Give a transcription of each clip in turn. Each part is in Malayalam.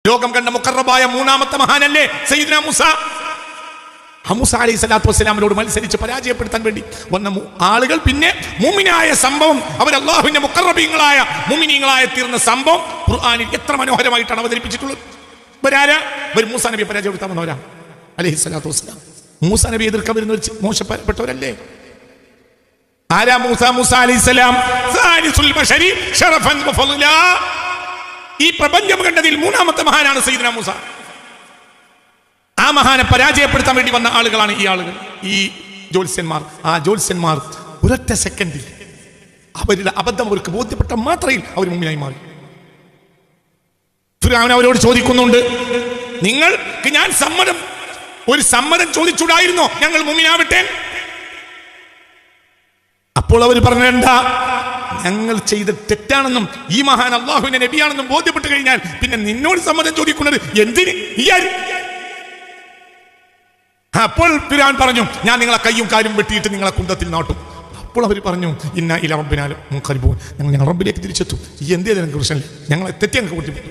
ലോകം കണ്ട മുഖറബായ മൂന്നാമത്തെ മഹാനല്ലേ സയ്യിദ്നാ മൂസ. മൂസ അലൈഹി സ്വലാത്തു വസ്സലാമിനോട് മത്സരിച്ച് പരാജയപ്പെടുത്താൻ വേണ്ടി വന്ന ആളുകൾ പിന്നെ മുഅ്മിനായ സംഭവം, അവർ അല്ലാഹുവിന്റെ മുഖറബീങ്ങളായ മുഅ്മിനീങ്ങളായ തീർന്ന സംഭവം ഖുർആനിൽ എത്ര മനോഹരമായിട്ടാണ് അവതരിപ്പിച്ചിട്ടുള്ളത്. ഇവരാരാ? ഇവർ മൂസ നബിയെ പരാജയപ്പെടുത്താൻ വന്നവരാ അലൈഹി സ്വലാത്തു വസ്സലാം. മൂസ നബി എതിർക്കാൻ വരുന്ന ഒരു മോശപ്പെട്ടവരല്ലേ? ആരാ മൂസ? മൂസ അലൈഹിസ്സലാം സാലിസുൽ ബശരി ശറഫൻ വഫളലാ. ഈ പ്രപഞ്ചം കണ്ടതിൽ മൂന്നാമത്തെ മഹാനാണ് സയ്യിദ്നാ മൂസ. ആ മഹാനെ പരാജയപ്പെടുത്താൻ വേണ്ടി വന്ന ആളുകളാണ് ഈ ആളുകൾ, ഈ ജ്യോത്സ്യന്മാർ. ആ ജ്യോത്സ്യന്മാർ ഒരൊറ്റ സെക്കൻഡിൽ അവരുടെ അബദ്ധം അവർക്ക് ബോധ്യപ്പെട്ട മാത്രയിൽ അവർ മുമ്പിലായി മാറി. ഫിർഔൻ അവരോട് ചോദിക്കുന്നുണ്ട്, നിങ്ങൾക്ക് ഞാൻ ഒരു സമ്മതം ചോദിച്ചുകൂടായിരുന്നോ ഞങ്ങൾ മുഅ്മിനാവട്ടെ? അപ്പോൾ അവർ പറഞ്ഞെന്താ, ഞങ്ങൾ ചെയ്ത തെറ്റാണെന്നും ഈ മഹാൻ അല്ലാഹുവിന്റെ നബിയാണെന്നും ബോധ്യപ്പെട്ട് കഴിഞ്ഞാൽ പിന്നെ നിന്നോട് സമ്മതം ചോദിക്കുന്നത് എന്തിന്? അപ്പോൾ ഫിർഔൻ പറഞ്ഞു, ഞാൻ നിങ്ങളെ കയ്യും കാലും വെട്ടിയിട്ട് നിങ്ങളെ കുന്തത്തിൽ നാട്ടും. അപ്പോൾ അവർ പറഞ്ഞു, ഇന്നാ ഇലാ റബ്ബിനാ ലമുൻഖലിബൂൻ, ഞങ്ങൾ റബ്ബിലേക്ക് തിരിച്ചെത്തും. ഈ എന്തേ നിങ്ങൾക്ക് പ്രശ്നമില്ല, ഞങ്ങളെ തെറ്റി ഞങ്ങൾക്ക് ബോധ്യപ്പെട്ടു.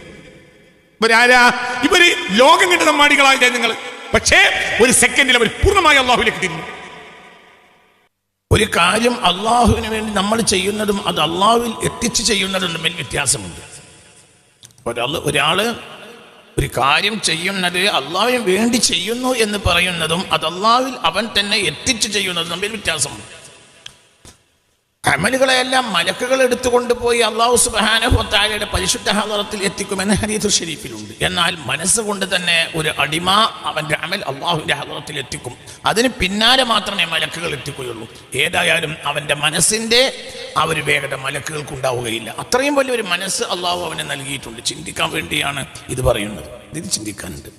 ഇവരാരാ? ഇവര് ലോകം കണ്ട നമ്മാടികളായ നിങ്ങൾ. പക്ഷേ ഒരു സെക്കൻഡിൽ അവർ പൂർണ്ണമായി അല്ലാഹുവിലേക്ക് തിരിഞ്ഞു. ഒരു കാര്യം അള്ളാഹുവിന് വേണ്ടി നമ്മൾ ചെയ്യുന്നതും അത് അള്ളാഹുവിൽ എത്തിച്ച് ചെയ്യുന്നതും തമ്മിൽ വ്യത്യാസമുണ്ട്. ഒരാള് ഒരു കാര്യം ചെയ്യുന്നത് അള്ളാഹുവിന് വേണ്ടി ചെയ്യുന്നു എന്ന് പറയുന്നതും അത് അള്ളാഹുവിൽ അവൻ തന്നെ എത്തിച്ച് ചെയ്യുന്നതും തമ്മിൽ വ്യത്യാസമുണ്ട്. അമലുകളെല്ലാം മലക്കുകൾ എടുത്തുകൊണ്ടുപോയി അല്ലാഹു സുബ്ഹാനഹു വ തആലയുടെ പരിശുദ്ധ ഹദറത്തിൽ എത്തിക്കുമെന്ന് ഹദീസ് ഷരീഫിലുണ്ട്. എന്നാൽ മനസ്സുകൊണ്ട് തന്നെ ഒരു അടിമ അവന്റെ അമൽ അല്ലാഹുവിന്റെ ഹദറത്തിൽ എത്തിക്കും. അതിന് പിന്നാലെ മാത്രമേ മലക്കുകൾ എത്തിക്കുകയുള്ളൂ. ഏതായാലും അവന്റെ മനസ്സിന്റെ ആ ഒരു വേഗത മലക്കുകൾക്ക് ഉണ്ടാവുകയില്ല. അത്രയും വലിയൊരു മനസ്സ് അല്ലാഹു അവന് നൽകിയിട്ടുണ്ട്. ചിന്തിക്കാൻ വേണ്ടിയാണ് ഇത് പറയുന്നത്. ഇത് ചിന്തിക്കാനുണ്ട്.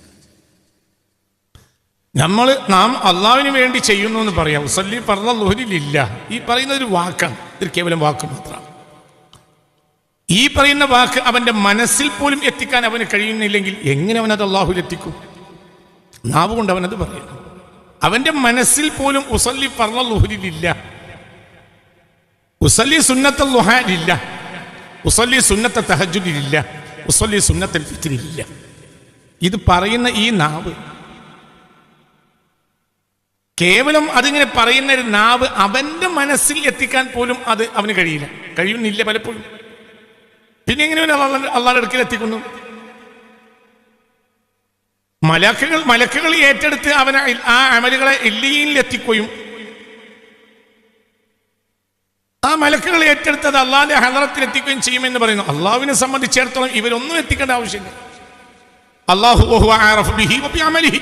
നാം അള്ളാഹുവിന് വേണ്ടി ചെയ്യുന്നു എന്ന് പറയാം. ഉസല്ലി ഫർള ളുഹ്രിലില്ല, ഈ പറയുന്ന ഒരു വാക്കാണ്, ഇത് കേവലം വാക്ക് മാത്രമാണ്. ഈ പറയുന്ന വാക്ക് അവന്റെ മനസ്സിൽ പോലും എത്തിക്കാൻ അവന് കഴിയുന്നില്ലെങ്കിൽ എങ്ങനെ അവനത് അള്ളാഹുവിൽ എത്തിക്കും? നാവ് കൊണ്ട് അവനത് പറയുന്നു. അവന്റെ മനസ്സിൽ പോലും ഉസല്ലി ഫർള ളുഹ്രിലില്ല, ഉസല്ലി സുന്നത്തുൽ ളുഹാലില്ല, ഉസല്ലി സുന്നത്ത തഹജ്ജുദിലില്ല, ഉസല്ലി സുന്നത്തുൽ ഫിത്രിലില്ല. ഇത് പറയുന്ന ഈ നാവ്, കേവലം അതിങ്ങനെ പറയുന്ന ഒരു നാവ് അവന്റെ മനസ്സിൽ എത്തിക്കാൻ പോലും അത് അവന് കഴിയുന്നില്ല പലപ്പോഴും. പിന്നെ എങ്ങനെ അള്ളാഹുവിന്റെ അടുക്കൽ എത്തിക്കുന്നു? മലക്കുകൾ ഏറ്റെടുത്ത് അവനെ ആ അമലുകളെ ഇല്ലീനിൽ എത്തിക്കുകയും ആ മലക്കുകൾ ഏറ്റെടുത്തത് അള്ളാഹുവിന്റെ ഹദറത്തിൽ എത്തിക്കുകയും ചെയ്യുമെന്ന് പറയുന്നു. അള്ളാഹുവിനെ സംബന്ധിച്ചിടത്തോളം ഇവരൊന്നും എത്തിക്കേണ്ട ആവശ്യമില്ല. അല്ലാഹു വഹുവ അഅറഫു ബിഹി വ ബിഅമലിഹി,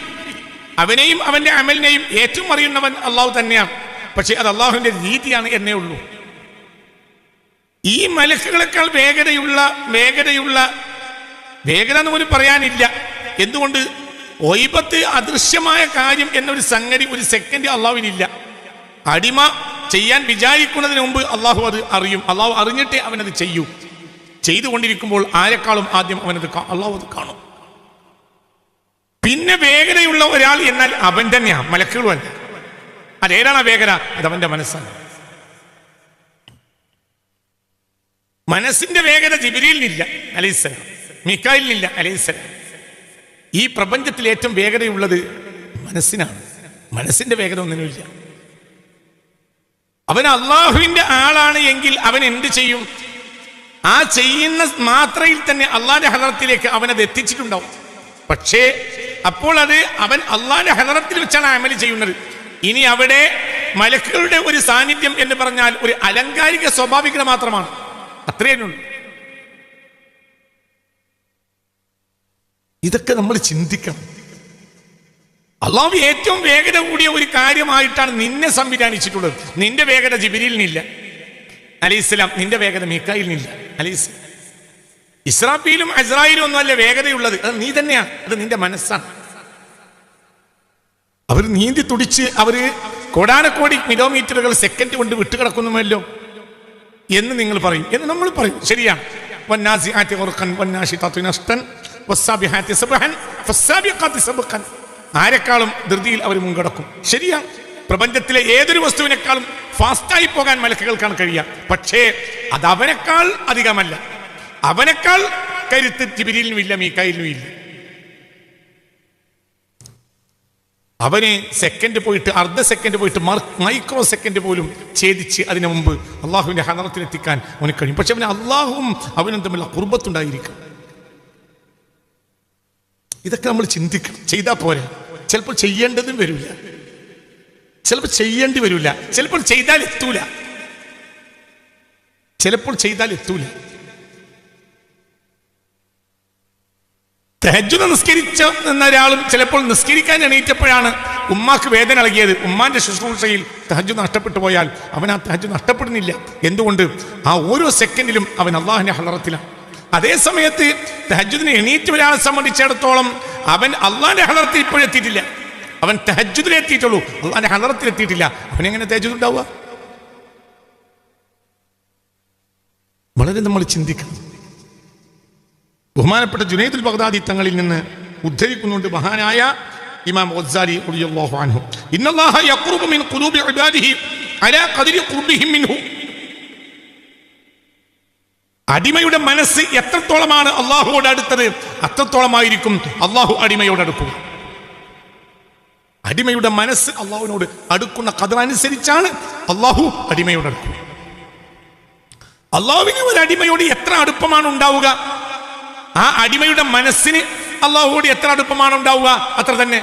അവനെയും അവന്റെ അമലിനെയും ഏറ്റവും അറിയുന്നവൻ അള്ളാഹു തന്നെയാണ്. പക്ഷെ അത് അള്ളാഹുവിന്റെ രീതിയാണ് എന്നേ ഉള്ളൂ. ഈ മലക്കുകളെക്കാൾ വേഗത എന്ന് പോലും പറയാനില്ല. എന്തുകൊണ്ട്? ഒയ്ബത്ത്, അദൃശ്യമായ കാര്യം എന്നൊരു സംഗതി ഒരു സെക്കൻഡ് അള്ളാഹുവിനില്ല. അടിമ ചെയ്യാൻ വിചാരിക്കുന്നതിന് മുമ്പ് അള്ളാഹു അത് അറിയും. അള്ളാഹു അറിഞ്ഞിട്ടേ അവനത് ചെയ്യൂ. ചെയ്തുകൊണ്ടിരിക്കുമ്പോൾ ആരെക്കാളും ആദ്യം അള്ളാഹു അത് കാണും. പിന്നെ വേഗതയുള്ള ഒരാൾ എന്നാൽ അവൻ തന്നെയാണ്, മലക്കുകളുമല്ല. അതേതാണ് ആ വേഗത? അതവന്റെ മനസ്സാണ്. മനസ്സിന്റെ വേഗത ജിബ്രീലിനില്ല അലൈഹിസ്സലാം, മീകായിലിനില്ല അലൈഹിസ്സലാം. ഈ പ്രപഞ്ചത്തിൽ ഏറ്റവും വേഗതയുള്ളത് മനസ്സിനാണ്. മനസ്സിന്റെ വേഗത ഒന്നിനുമില്ല. അവൻ അള്ളാഹുവിന്റെ ആളാണ് എങ്കിൽ അവൻ എന്ത് ചെയ്യും? ആ ചെയ്യുന്ന മാത്രയിൽ തന്നെ അള്ളാഹിന്റെ ഹദറത്തിലേക്ക് അവനത് എത്തിച്ചിട്ടുണ്ടാവും. പക്ഷേ അപ്പോൾ അത് അവൻ അള്ളാഹിന്റെ ഹദറത്തിൽ വെച്ചാണ് അമല് ചെയ്യുന്നത്. ഇനി അവിടെ മലക്കുകളുടെ ഒരു സാന്നിധ്യം എന്ന് പറഞ്ഞാൽ ഒരു അലങ്കാരിക സ്വാഭാവികത മാത്രമാണ്. അത്രയേ ഉള്ളൂ. ഇതൊക്കെ നമ്മൾ ചിന്തിക്കണം. അള്ളാഹു ഏറ്റവും വേഗത കൂടിയ ഒരു കാര്യമായിട്ടാണ് നിന്നെ സംവിധാനിച്ചിട്ടുള്ളത്. നിന്റെ വേഗത ജിബ്രീലിനില്ല അലൈഹിസ്സലാം, നിന്റെ വേഗത മീകായിലിനില്ല അലൈഹിസ്സലാം. ഇസ്രാഫീലും അസ്രായീലും ഒന്നുമല്ല വേഗതയുള്ളത്, അത് നീ തന്നെയാണ്. അത് നിന്റെ മനസ്സാണ്. അവർ നീന്തി തുടിച്ച് അവര് കോടാനക്കോടി കിലോമീറ്ററുകൾ സെക്കൻഡ് കൊണ്ട് വിട്ടുകിടക്കുന്നുമല്ലോ എന്ന് നിങ്ങൾ പറയും, എന്ന് നമ്മൾ പറയും. ശരിയാണ്. ആരെക്കാളും ധൃതിയിൽ അവർ മുൻകടക്കും. ശരിയാണ്. പ്രപഞ്ചത്തിലെ ഏതൊരു വസ്തുവിനേക്കാളും ഫാസ്റ്റായി പോകാൻ മലക്കുകൾക്കാണ് കഴിയുക. പക്ഷേ അത് അവനേക്കാൾ അധികമല്ല. അവനേക്കാൾ കരുത്ത് ജിബ്രീലിനും ഇല്ല, മീകായിലിനും ഇല്ല. അവന് സെക്കൻഡ് പോയിട്ട് അർദ്ധ സെക്കൻഡ് പോയിട്ട് മൈക്രോ സെക്കൻഡ് പോലും ഛേദിച്ച് അതിനു മുമ്പ് അള്ളാഹുവിന്റെ ഹദറത്തിലെത്തിക്കാൻ അവന് കഴിയും. പക്ഷെ അവന് അള്ളാഹുവും അവനും തമ്മിലുള്ള ഖുർബത്തുണ്ടായിരിക്കും. ഇതൊക്കെ നമ്മൾ ചിന്തിക്കണം. ചെയ്താൽ പോരെ, ചിലപ്പോൾ ചെയ്യേണ്ടതും വരില്ല, ചിലപ്പോൾ ചെയ്യേണ്ടി വരില്ല, ചിലപ്പോൾ ചെയ്താൽ എത്തൂല, ചിലപ്പോൾ ചെയ്താൽ എത്തൂല. തഹജ്ജുദ് നിസ്കരിച്ച ഒരാളും ചിലപ്പോൾ നിസ്കരിക്കാൻ എണീറ്റപ്പോഴാണ് ഉമ്മാക്ക് വേദന ഇളകിയത്. ഉമ്മാന്റെ ശുശ്രൂഷയിൽ തഹജ്ജുദ് നഷ്ടപ്പെട്ടു പോയാൽ അവൻ ആ തഹജ്ജുദ് നഷ്ടപ്പെടുന്നില്ല. എന്തുകൊണ്ട്? ആ ഓരോ സെക്കൻഡിലും അവൻ അള്ളാഹുവിന്റെ ഹളറത്തിലാണ്. അതേ സമയത്ത് തഹജ്ജുദിന് എണീറ്റ ഒരാളെ സംബന്ധിച്ചിടത്തോളം അവൻ അള്ളാഹിന്റെ ഹളറത്തിൽ ഇപ്പോഴെത്തിയിട്ടില്ല. അവൻ തഹജ്ജുദിലെത്തിയിട്ടുള്ളൂ, അള്ളാഹിന്റെ ഹളറത്തിലെത്തിയിട്ടില്ല. അവനെങ്ങനെ തഹജ്ജുദ് ഉണ്ടാവുക? വളരെ നമ്മൾ ചിന്തിക്കണം. ബഹുമാനപ്പെട്ട ജുനൈദുൽ ബഗ്ദാദി തങ്ങളിൽ നിന്ന് ഉദ്ധരിക്കുന്നുണ്ട് മഹാനായ ഇമാം ഗസ്സാലി റളിയല്ലാഹു അൻഹു, ഇന്നല്ലാഹ യഖ്റുബു മിൻ ഖുലൂബി ഇബാദിഹി അലാ ഖദരി ഖുർബിഹിം മിൻഹു. അടിമയുടെ മനസ്സ് എത്രത്തോളമാണ് അള്ളാഹുവോട് അടുത്തത്, അത്രത്തോളമായിരിക്കും അള്ളാഹു അടിമയോട് അടുക്കുക. അടിമയുടെ മനസ്സ് അള്ളാഹുവിനോട് അടുക്കുന്ന ഖദർ അനുസരിച്ചാണ് അള്ളാഹു അടിമയോട് അടുക്കുക. അള്ളാഹുവിന് ഒരു അടിമയോട് എത്ര അടുപ്പമാണ് ഉണ്ടാവുക, ആ അടിമയുടെ മനസ്സിന് അള്ളാഹുവോട് എത്ര അടുപ്പമാണ് ഉണ്ടാവുക അത്ര തന്നെ.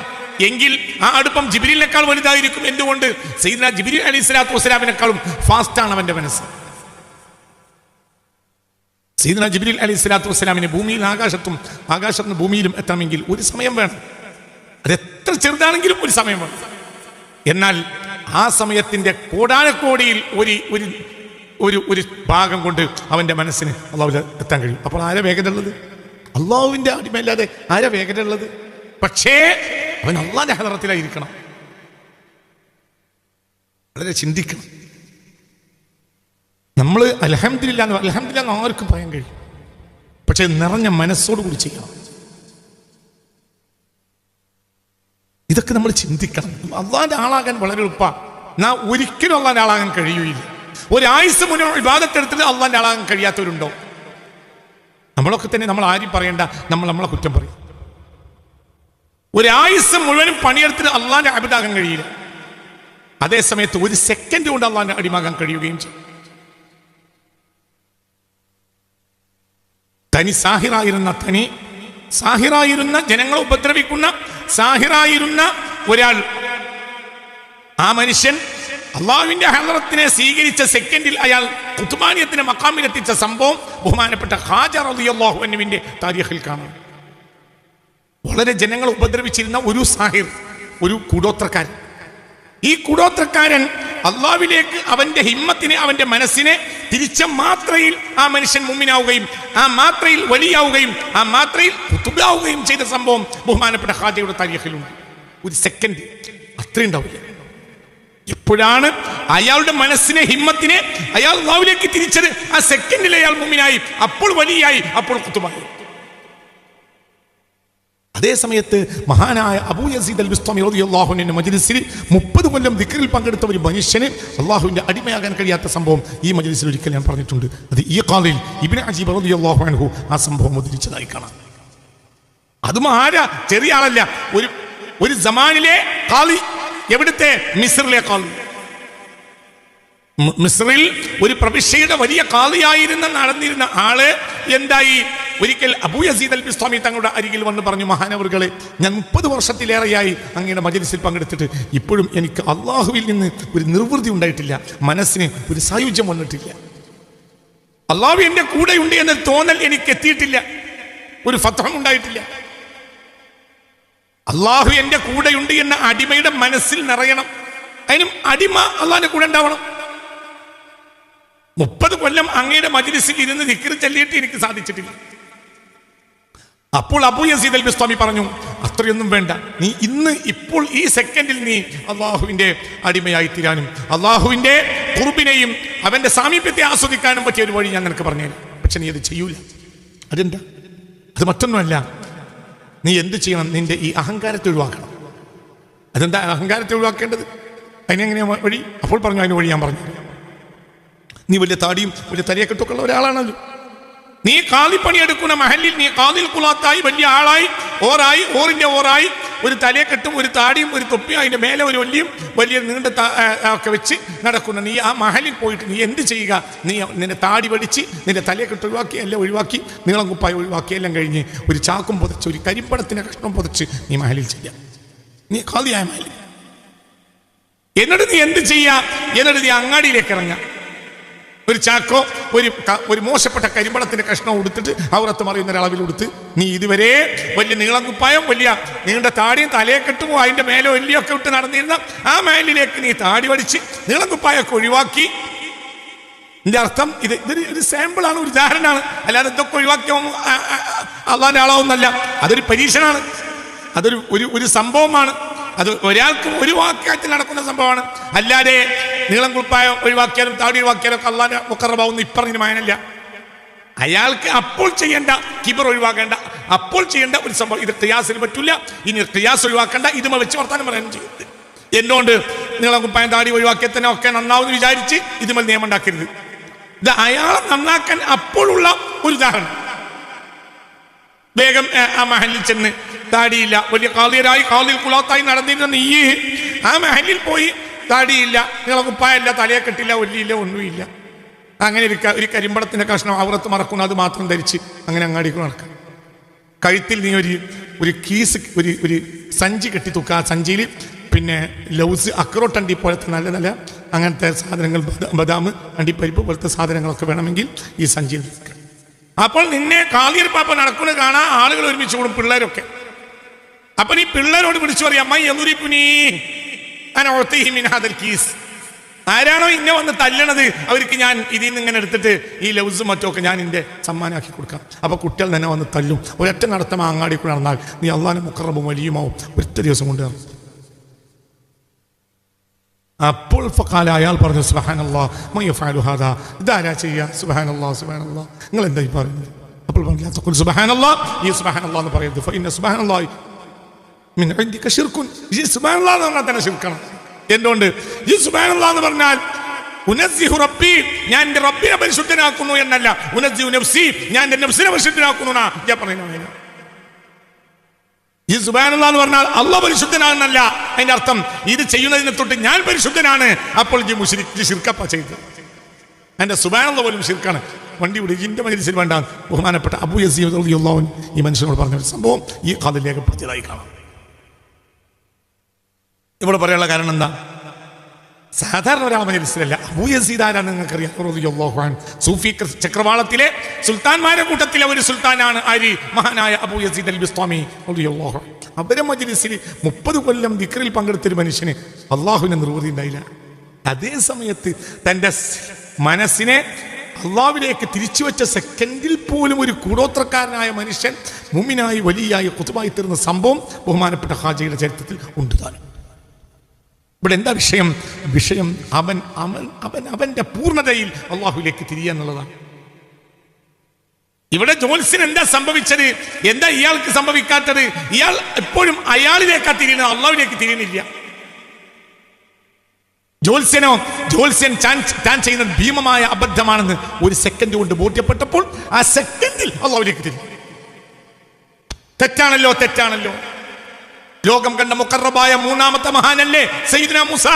എങ്കിൽ ആ അടുപ്പം ജിബ്രീലിനേക്കാൾ വലുതായിരിക്കും. എന്തുകൊണ്ട്? സയ്യിദ്നാ ജിബ്രീൽ അലൈഹി സ്വലാത്തു വസ്സലാമിനേക്കാളും ഫാസ്റ്റാണ് അവന്റെ മനസ്സ്. സയ്യിദ്നാ ജിബ്രീൽ അലൈഹി സ്വലാത്തു വസ്സലാമിന് ഭൂമിയിൽ ആകാശത്തും ആകാശത്തുനിന്ന് ഭൂമിയിലും എത്തണമെങ്കിൽ ഒരു സമയം വേണം. അതെത്ര ചെറുതാണെങ്കിലും ഒരു സമയം വേണം. എന്നാൽ ആ സമയത്തിന്റെ കോടാനക്കോടിയിൽ ഒരു ഭാഗം കൊണ്ട് അവന്റെ മനസ്സിന് അള്ളാഹുവിൽ എത്താൻ കഴിയും. അപ്പോൾ ആരാ വേഗത ഉള്ളത്? അള്ളാഹുവിന്റെ അടിമയല്ലാതെ ആരാ വേഗത ഉള്ളത്? പക്ഷേ അവൻ അള്ളാഹിന്റെ ഹദറത്തിലായിരിക്കണം. വളരെ ചിന്തിക്കണം. നമ്മൾ അൽഹംദുലില്ലാ എന്ന് ആർക്കും പറയാൻ കഴിയും, പക്ഷെ നിറഞ്ഞ മനസ്സോടുകൂടി ചെയ്യണം. ഇതൊക്കെ നമ്മൾ ചിന്തിക്കണം. അള്ളാഹിന്റെ ആളാകാൻ വളരെ എളുപ്പമാണ്. നാം ഒരിക്കലും അള്ളാഹിന്റെ ആളാകാൻ കഴിയുകയില്ല. ഒരായുസ് മുന്നോട്ട് ഇബാദത്തെടുത്തിട്ട് അള്ളാഹിന്റെ ആളാകാൻ കഴിയാത്തവരുണ്ടോ? നമ്മളൊക്കെ തന്നെ നമ്മൾ ആരും പറയണ്ട, നമ്മളെ കുറ്റം പറയും. ഒരായുസ് മുഴുവനും പണിയെടുത്തിട്ട് അള്ളാഹിന്റെ അബിദാകാൻ കഴിയില്ല. അതേ സമയത്ത് ഒരു സെക്കൻഡ് കൊണ്ട് അള്ളാഹിന്റെ അടിമാകാൻ കഴിയുകയും ചെയ്യും. സാഹിറായിരുന്ന ജനങ്ങളെ ഉപദ്രവിക്കുന്ന സാഹിറായിരുന്ന ഒരാൾ, ആ മനുഷ്യൻ അള്ളാഹുവിന്റെ ഹളറത്തിനെ സ്വീകരിച്ച സെക്കൻഡിൽ അയാൾ ഖുത്ബാനിയത്തിന്റെ മഖാമിലെത്തിച്ച സംഭവം ബഹുമാനപ്പെട്ട ഖാജ റളിയല്ലാഹു അൻഹുവിന്റെ താരീഖിൽ കാണാം. വളരെ ജനങ്ങളെ ഉപദ്രവിച്ചിരുന്ന ഒരു സാഹിർ, ഒരു കൂടോത്രക്കാരൻ. ഈ കൂടോത്രക്കാരൻ അള്ളാഹുവിലേക്ക് അവന്റെ ഹിമ്മത്തിനെ, അവന്റെ മനസ്സിനെ തിരിച്ച മാത്രയിൽ ആ മനുഷ്യൻ മുഅ്മിനാവുകയും ആ മാത്രയിൽ വലിയാവുകയും ആ മാത്രയിൽ ഖുത്ബാവുകയും ചെയ്ത സംഭവം ബഹുമാനപ്പെട്ട ഖാജയുടെ താരീഖിലുണ്ട്. ഒരു സെക്കൻഡ് അത്രയുണ്ടാവില്ല. എപ്പോഴാണ് അയാളുടെ മനസ്സിനെ, ഹിമ്മത്തിനെ അയാൾ അല്ലാഹുവിലേക്ക് തിരിച്ചത്? ആ സെക്കൻഡിൽ അയാൾ മുഅ്മിനായി, അപ്പോൾ വലിയായി, അപ്പോൾ ഖുത്ബായി. അതേ സമയത്ത് മഹാനായ അബൂ യസീദ് അൽ ബിസ്താമി റളിയല്ലാഹു അൻഹു മജ്ലിസിൽ 30 കൊല്ലം ദിക്റിൽ പങ്കെടുത്ത ഒരു മനുഷ്യന് അള്ളാഹുവിന്റെ അടിമയാകാൻ കഴിയാത്ത സംഭവം ഈ മജ്ലിസിൽ ഒരിക്കൽ ഞാൻ പറഞ്ഞിട്ടുണ്ട്. അത് ഈ ഖാദിൽ ഇബ്നു അജീബ് റളിയല്ലാഹു അൻഹു ആ സംഭവം ഉദ്ധരിച്ചതായി കാണാം. അതും ആരാ? ചെറിയ ആളല്ല, ഒരു സമാനിലെ ഖാദി. എവിടുത്തെ? മിസ്രിലെ ഖാദി. മിസ്രിൽ ഒരു പ്രവിശ്യയുടെ വലിയ ഖാദിയായിരുന്ന നടന്നിരുന്ന ആള് എന്തായി? ഒരിക്കൽ അബൂ യസീദ് അൽ ബിസ്താമി തങ്ങളുടെ അരികിൽ വന്ന് പറഞ്ഞു, മഹാനവറുകളെ, ഞാൻ 30 വർഷത്തിലേറെയായി അങ്ങയുടെ മജ്ലിസിൽ പങ്കെടുത്തിട്ട് ഇപ്പോഴും എനിക്ക് അള്ളാഹുവിൽ നിന്ന് ഒരു നിർവൃതി ഉണ്ടായിട്ടില്ല, മനസ്സിന് ഒരു സായുജ്യം വന്നിട്ടില്ല, അള്ളാഹു എന്റെ കൂടെയുണ്ട് എന്ന തോന്നൽ എനിക്ക് എത്തിയിട്ടില്ല, ഒരു ഫത്ഹം ഉണ്ടായിട്ടില്ല. അള്ളാഹു എന്റെ കൂടെയുണ്ട് എന്ന അടിമയുടെ മനസ്സിൽ നിറയണം. അതിനും അടിമ അള്ളാഹിന്റെ കൂടെ ഉണ്ടാവണം. 30 കൊല്ലം അങ്ങയുടെ മജ്ലിസിൽ ഇരുന്ന് ദിക്ർ ചൊല്ലിയിട്ട് എനിക്ക് സാധിച്ചിട്ടില്ല. അപ്പോൾ അബൂ യസീദ് അൽ ബിസ്താമി പറഞ്ഞു, അത്രയൊന്നും വേണ്ട, നീ ഇപ്പോൾ ഈ സെക്കൻഡിൽ നീ അള്ളാഹുവിന്റെ അടിമയായി തീരാനും അള്ളാഹുവിന്റെ ഖുർബിനെയും അവന്റെ സാമീപ്യത്തെ ആസ്വദിക്കാനും പറ്റിയ ഒരു വഴി ഞാൻ നിനക്ക് പറഞ്ഞുതരാം. പക്ഷെ നീ അത് ചെയ്യൂല. അതെന്താ? അത് മറ്റൊന്നുമല്ല, നീ എന്ത് ചെയ്യണം? നിന്റെ ഈ അഹങ്കാരത്തെ ഒഴിവാക്കണം. അതെന്താ അഹങ്കാരത്തെ ഒഴിവാക്കേണ്ടത്? അതിനെങ്ങനെയാ വഴി? അപ്പോൾ പറഞ്ഞു, അതിന് വഴി ഞാൻ പറഞ്ഞു. നീ വലിയ താടിയും വലിയ തലയൊക്കെട്ടൊക്കെ ഉള്ള ഒരാളാണല്ലോ. നീ കാലിപ്പണി എടുക്കുന്ന മഹലിൽ നീ കാതിൽ കുളാത്തായി വലിയ ആളായി ഓറിന്റെ ഓറായി ഒരു തലയെക്കെട്ടും ഒരു താടിയും ഒരു തൊപ്പിയും അതിൻ്റെ മേലെ ഒരു ഒല്ലിയും വലിയ നീണ്ട ഒക്കെ വെച്ച് നടക്കുന്ന നീ ആ മഹലിൽ പോയിട്ട് നീ എന്ത് ചെയ്യുക? നീ നിന്റെ താടി പഠിച്ച് നിന്റെ തലയെക്കെട്ട് ഒഴിവാക്കി എല്ലാം ഒഴിവാക്കി നീളം കുപ്പായി ഒഴിവാക്കി എല്ലാം കഴിഞ്ഞ് ഒരു ചാക്കും പുതച്ച് ഒരു കരിമ്പടത്തിൻ്റെ കഷ്ണം പുതച്ച് നീ മഹലിൽ ചെയ്യാം. നീ ഖാദിയായ മഹലിൽ. എന്നിട്ട് നീ എന്ത് ചെയ്യാ? എന്നിട്ട് നീ അങ്ങാടിയിലേക്ക് ഇറങ്ങാം. ഒരു ചാക്കോ ഒരു മോശപ്പെട്ട കരിമ്പടത്തിന്റെ കഷ്ണം ഉടുത്തിട്ട് ഔറത്ത് മറിയുന്ന ഒരളവിൽ ഉടുത്ത് നീ ഇതുവരെ വലിയ നീളം കുപ്പായം വലിയ നീണ്ട താടിയും തലയെ കെട്ടുമോ അതിന്റെ മേലെ വലിയൊക്കെ ഇട്ട് നടന്നിരുന്ന ആ മേലിലേക്ക് നീ താടി വടിച്ച് നീളം കുപ്പായൊക്കെ ഒഴിവാക്കി. ഇതിന്റെ അർത്ഥം ഇതൊരു സാമ്പിളാണ്, ഒരു ഉദാഹരണമാണ്. അല്ലാതെ ഇതൊക്കെ ഒഴിവാക്കിയോ അള്ളാന്റെ ആളാവുന്നല്ല. അതൊരു പരീക്ഷണമാണ്, അതൊരു ഒരു സംഭവമാണ്. അത് ഒരാൾക്ക് ഒരു വാക്യത്തിൽ നടക്കുന്ന സംഭവമാണ്. അല്ലാതെ നീളം കുപ്പായം ഒഴിവാക്കിയാലും താടി ഒഴിവാക്കിയാലും ഒക്കെ അള്ളാന്റെ മുഖറബാവുന്ന ഇപ്പറഞ്ഞ മായനല്ല. അയാൾക്ക് അപ്പോൾ ചെയ്യേണ്ട കിബർ ഒഴിവാക്കേണ്ട, അപ്പോൾ ചെയ്യേണ്ട ഒരു സംഭവം. ഇത് ഖിയാസിന് പറ്റില്ല. ഇനി ഖിയാസ് ഒഴിവാക്കേണ്ട, ഇതുമ വെച്ച് വർത്താനം പറയാനും ചെയ്യുന്നത്. എന്തുകൊണ്ട് നീളം കുപ്പായം താടി ഒഴിവാക്കിയാൽ തന്നെ ഒക്കെ നന്നാവുമെന്ന് വിചാരിച്ച് ഇതുമൽ നിയമം ഉണ്ടാക്കരുത്. ഇത് അയാളെ നന്നാക്കാൻ അപ്പോഴുള്ള ഒരു ഉദാഹരണം. വേഗം ആ മഹലിൽ ചെന്ന് താടിയില്ല, വലിയ കാളിയരായി കാളിൽ കുളത്തായി നടന്നിരുന്ന നീ ആ മഹലിൽ പോയി താടിയില്ല, നീളം കുപ്പായല്ല, തലയെ കെട്ടില്ല, ഒല്ലിയില്ല, ഒന്നുമില്ല. അങ്ങനെ ഒരു കരിമ്പടത്തിന്റെ കഷ്ണം ഔറത്ത് മറക്കുന്നു, അത് മാത്രം ധരിച്ച് അങ്ങനെ അങ്ങാടിക്ക് നടക്കാം. കഴുത്തിൽ നീ ഒരു കീസ് ഒരു സഞ്ചി കെട്ടി തൂക്കുക. ആ സഞ്ചിയിൽ പിന്നെ ലൗസ് അക്രോട്ടണ്ടി പോലത്തെ നല്ല നല്ല അങ്ങനത്തെ സാധനങ്ങൾ, ബദാം അണ്ടിപ്പരിപ്പ് പോലത്തെ സാധനങ്ങളൊക്കെ വേണമെങ്കിൽ ഈ സഞ്ചിയിൽ നിൽക്കുക. അപ്പോൾ നിന്നെ കാളിയർ പാപ്പ നടക്കുന്നത് കാണാൻ ആളുകൾ ഒരുമിച്ച് കൂടും, പിള്ളേരൊക്കെ. അപ്പൊ നീ പിള്ളേരോട് വിളിച്ചു പറയാം, അമ്മ എന്നുരിപ്പുനീ അനോത്തീമിനാദൽ കീസ്. ആരാണോ ഇന്നെ വന്ന് തല്ലണത് അവർക്ക് ഞാൻ ഇതിൽ നിന്ന് ഇങ്ങനെ എടുത്തിട്ട് ഈ ലൗസും മറ്റൊക്കെ ഞാൻ എൻ്റെ സമ്മാനമാക്കി കൊടുക്കാം. അപ്പൊ കുട്ടികൾ തന്നെ വന്ന് തല്ലും. ഒരൊറ്റ നടത്തം അങ്ങാടി കൂടെ നടന്നാൽ നീ അള്ളാന്റെ മുഖറബും വലിയുമാവും ഒറ്റ ദിവസം കൊണ്ട്. അപ്പോൾ ഫഖാല, അയാൾ പറഞ്ഞു, സുബ്ഹാനല്ലാഹ് മൻ യഫഅലു ഹാദാ, ഇതാരാ ചെയ്യുക? സുബ്ഹാനല്ലാഹ് സുബ്ഹാനല്ലാഹ്, നിങ്ങൾ എന്തായി പറയുന്നത്? അപ്പോൾ പറഞ്ഞു, തഖുൽ സുബ്ഹാനല്ലാഹ്, ഈ സുബ്ഹാനല്ലാഹ് എന്ന് പറയരുത്. ഫഇന്ന സുബ്ഹാനല്ലാഹി മിൻ ഇൻദിക ശിർകുൻ, ഈ സുബ്ഹാനല്ലാഹ് എന്ന് പറഞ്ഞാൽ തന്നെ ശിർക്കാണ്. എന്തുകൊണ്ട്? ഈ സുബ്ഹാനല്ലാഹ് എന്ന് പറഞ്ഞാൽ ഉനസ്സിഹു റബ്ബി, ഞാൻ എൻ്റെ റബ്ബിനെ പരിശുദ്ധനാക്കുന്നു എന്നല്ല, ഉനസ്സിഹു നഫ്സി, ഞാൻ എൻ്റെ നഫ്സിനെ പരിശുദ്ധനാക്കുന്നു എന്നാ ഞാൻ പറയുന്നത്. ഈ സുബ്ഹാനല്ലാഹ് എന്ന് പറഞ്ഞാൽ അല്ലാഹ് പരിശുദ്ധനാണെന്നല്ല അതിന്റെ അർത്ഥം. ഇത് ചെയ്യുന്നതിനെ തൊട്ട് ഞാൻ പരിശുദ്ധനാണ്. അപ്പോൾ ശിർക്കപ്പ ചെയ്ത് എന്റെ സുബ്ഹാനല്ലാഹ് പോലും ശിർക്കാണ്. വണ്ടി വിടും ഇതിന്റെ മജ്‌ലിസിൽ വേണ്ട. ബഹുമാനപ്പെട്ട അബൂ യസീദ് റളിയല്ലാഹു അൻഹു ഈ മനുഷ്യനോട് പറഞ്ഞ ഒരു സംഭവം ഈ ഖാദിൽ രേഖപ്പെടുത്തിയതായി കാണാം. ഇവിടെ പറയാനുള്ള കാരണം എന്താ? സാധാരണ ഒരാൾ മജ്‌ലിസിലല്ല. അബൂ യസീദ് ആരാണ് നിങ്ങൾക്കറിയാം? റളിയല്ലാഹു അൻഹു സൂഫി ചക്രവാളത്തിലെ സുൽത്താൻമാരുടെ കൂട്ടത്തിലെ ഒരു സുൽത്താനാണ്. ആര്? മഹാനായ അബൂ യസീദ് അൽ ബിസ്താമി റളിയല്ലാഹു അൻഹു. അവരെ മജ്‌ലിസിൽ 30 കൊല്ലം ദിക്റിൽ പങ്കെടുത്തൊരു മനുഷ്യന് അള്ളാഹുവിനെ നിർവൃതി ഉണ്ടായില്ല. അതേ സമയത്ത് തൻ്റെ മനസ്സിനെ അള്ളാഹുവിലേക്ക് തിരിച്ചു വെച്ച സെക്കൻഡിൽ പോലും ഒരു കൂടോത്രക്കാരനായ മനുഷ്യൻ മുഅ്മിനായി വലിയായി ഖുതുബായി തീർന്ന സംഭവം ബഹുമാനപ്പെട്ട ഹാജിയുടെ ചരിത്രത്തിൽ ഉണ്ട് താനും. ഇവിടെ എന്താ വിഷയം? വിഷയം അവന്റെ പൂർണ്ണതയിൽ അള്ളാഹുവിലേക്ക് തിരിയുക എന്നുള്ളതാണ്. ഇവിടെ ജോത്സ്യൻ എന്താ സംഭവിച്ചത്? എന്താ ഇയാൾക്ക് സംഭവിക്കാത്തത്? ഇയാൾ എപ്പോഴും അയാളിലേക്കാ തിരിയുന്നത്, അള്ളാഹുവിലേക്ക് തിരിയുന്നില്ല. ജോത്സ്യൻ താൻ ചെയ്യുന്നത് ഭീമമായ അബദ്ധമാണെന്ന് ഒരു സെക്കൻഡ് കൊണ്ട് ബോധ്യപ്പെട്ടപ്പോൾ ആ സെക്കൻഡിൽ അള്ളാഹുവിലേക്ക് തിരിഞ്ഞു. തെറ്റാണല്ലോ. ലോകം കണ്ട മുഖറബായ മൂന്നാമത്തെ മഹാനല്ലേ സയ്യിദുനാ മൂസ.